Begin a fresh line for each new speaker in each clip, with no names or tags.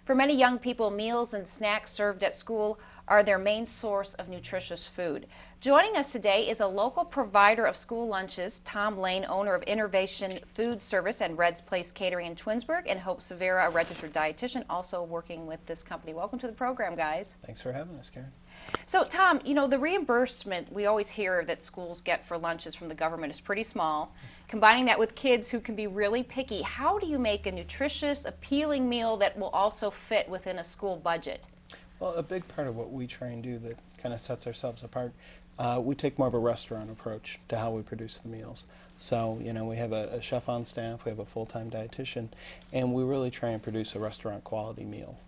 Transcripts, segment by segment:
For many young people, meals and snacks served at school are their main source of nutritious food. Joining us today is a local provider of school lunches, Tom Lane, owner of Innovation Food Service and Red's Place Catering in Twinsburg, and Hope Severa, a registered dietitian, also working with this company. Welcome to the program, guys.
Thanks for having us, Karen.
So, Tom, you know, the reimbursement we always hear that schools get for lunches from the government is pretty small. Combining that with kids who can be really picky, how do you make a nutritious, appealing meal that will also fit within a school budget?
Well, a big part of what we try and do that kind of sets ourselves apart, we take more of a restaurant approach to how we produce the meals. So, you know, we have a chef on staff, we have a full-time dietitian, and we really try and produce a restaurant quality meal.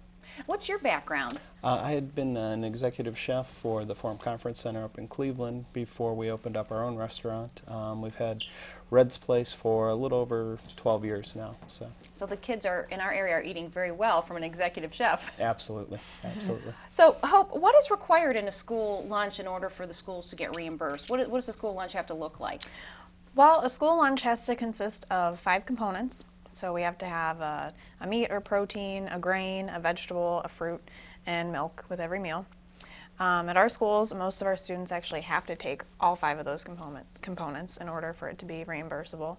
What's your background?
I had been an executive chef for the Forum Conference Center up in Cleveland before we opened up our own restaurant. We've had Red's Place for a little over 12 years now. So
the kids in our area are eating very well from an executive chef.
Absolutely, absolutely.
So, Hope, what is required in a school lunch in order for the schools to get reimbursed? What does the school lunch have to look like?
Well, a school lunch has to consist of 5 components. So we have to have a meat or protein, a grain, a vegetable, a fruit, and milk with every meal. At our schools, most of our students actually have to take all 5 of those components in order for it to be reimbursable.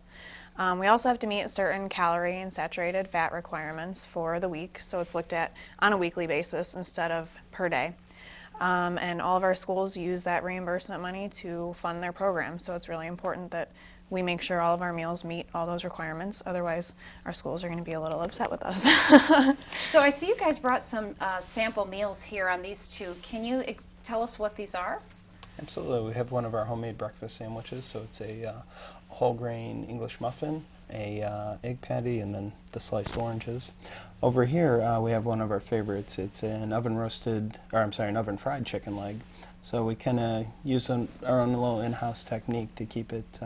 We also have to meet certain calorie and saturated fat requirements for the week, so it's looked at on a weekly basis instead of per day. And all of our schools use that reimbursement money to fund their programs, so it's really important that we make sure all of our meals meet all those requirements. Otherwise, our schools are going to be a little upset with us.
So I see you guys brought some sample meals here on these two. Can you tell us what these are?
Absolutely. We have one of our homemade breakfast sandwiches. So it's a whole grain English muffin, a egg patty, and then the sliced oranges. Over here, we have one of our favorites. It's an an oven fried chicken leg. So we kind of use our own little in-house technique to keep it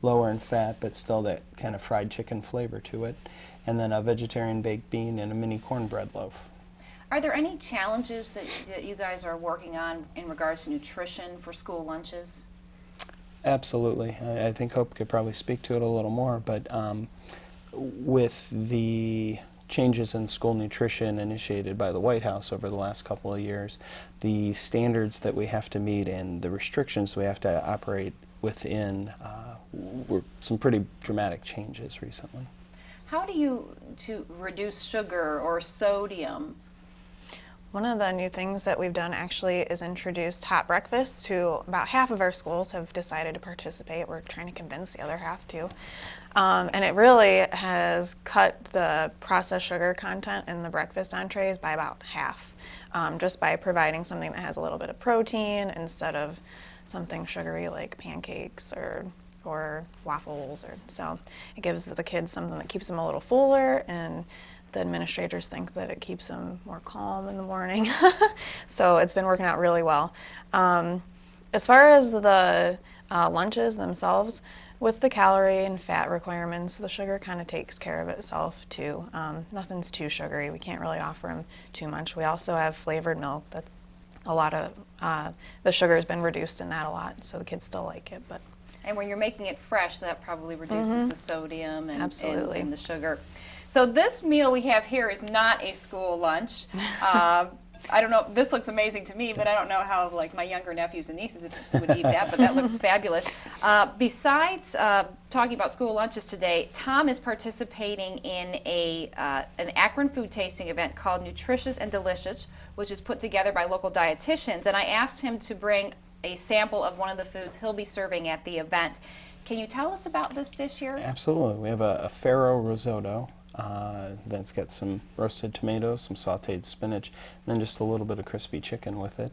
lower in fat, but still that kind of fried chicken flavor to it. And then a vegetarian baked bean and a mini cornbread loaf.
Are there any challenges that you guys are working on in regards to nutrition for school lunches?
Absolutely. I think Hope could probably speak to it a little more, but with the changes in school nutrition initiated by the White House over the last couple of years, the standards that we have to meet and the restrictions we have to operate within were some pretty dramatic changes recently.
How do you reduce sugar or sodium?
One of the new things that we've done actually is introduced hot breakfast to about half of our schools have decided to participate. We're trying to convince the other half to. And it really has cut the processed sugar content in the breakfast entrees by about half, just by providing something that has a little bit of protein instead of something sugary like pancakes or waffles. So it gives the kids something that keeps them a little fuller, and the administrators think that it keeps them more calm in the morning. So it's been working out really well. As far as the lunches themselves, with the calorie and fat requirements, the sugar kind of takes care of itself too. Nothing's too sugary. We can't really offer them too much. We also have flavored milk. That's a lot of, the sugar has been reduced in that a lot, so the kids still like it.
And when you're making it fresh, that probably reduces the sodium and the sugar. So this meal we have here is not a school lunch. I don't know, this looks amazing to me, but I don't know how like my younger nephews and nieces would eat that, but that looks fabulous. Besides talking about school lunches today, Tom is participating in an Akron food tasting event called Nutritious and Delicious, which is put together by local dietitians, and I asked him to bring a sample of one of the foods he'll be serving at the event. Can you tell us about this dish here?
Absolutely. We have a farro risotto. That's got some roasted tomatoes, some sauteed spinach, and then just a little bit of crispy chicken with it.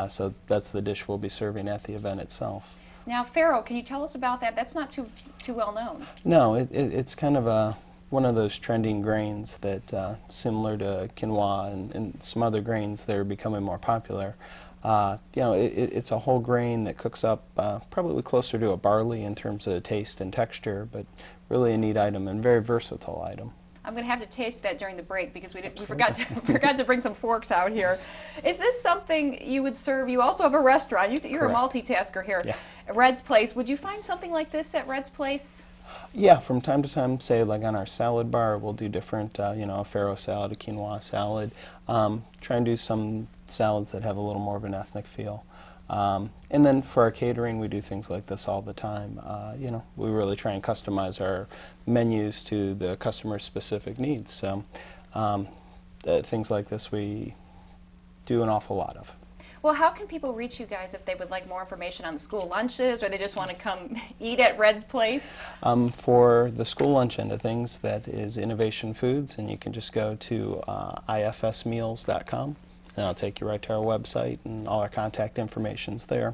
So that's the dish we'll be serving at the event itself.
Now, farro, can you tell us about that? That's not too well known.
No, it's kind of one of those trending grains that, similar to quinoa and some other grains that are becoming more popular. It's a whole grain that cooks up probably closer to a barley in terms of taste and texture, but really a neat item and very versatile item.
I'm going to have to taste that during the break because we forgot to bring some forks out here. Is this something you would serve? You also have a restaurant. You're a multitasker here.
Yeah.
Red's Place. Would you find something like this at Red's Place?
Yeah, from time to time, say like on our salad bar, we'll do different, you know, a farro salad, a quinoa salad. Try and do some salads that have a little more of an ethnic feel. And then for our catering, we do things like this all the time. You know, we really try and customize our menus to the customer's specific needs. So things like this we do an awful lot of.
Well, how can people reach you guys if they would like more information on the school lunches, or they just want to come eat at Red's Place?
For the school lunch end of things, that is Innovation Foods, and you can just go to ifsmeals.com, and it'll take you right to our website, and all our contact information's there.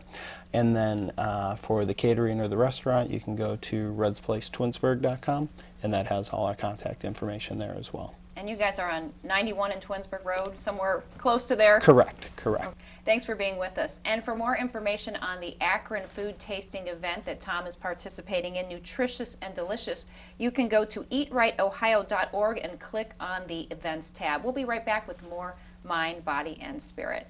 And then for the catering or the restaurant, you can go to redsplacetwinsburg.com, and that has all our contact information there as well.
And you guys are on 91 in Twinsburg Road, somewhere close to there?
Correct, correct.
Thanks for being with us. And for more information on the Akron food tasting event that Tom is participating in, Nutritious and Delicious, you can go to eatrightohio.org and click on the events tab. We'll be right back with more Mind, Body, and Spirit.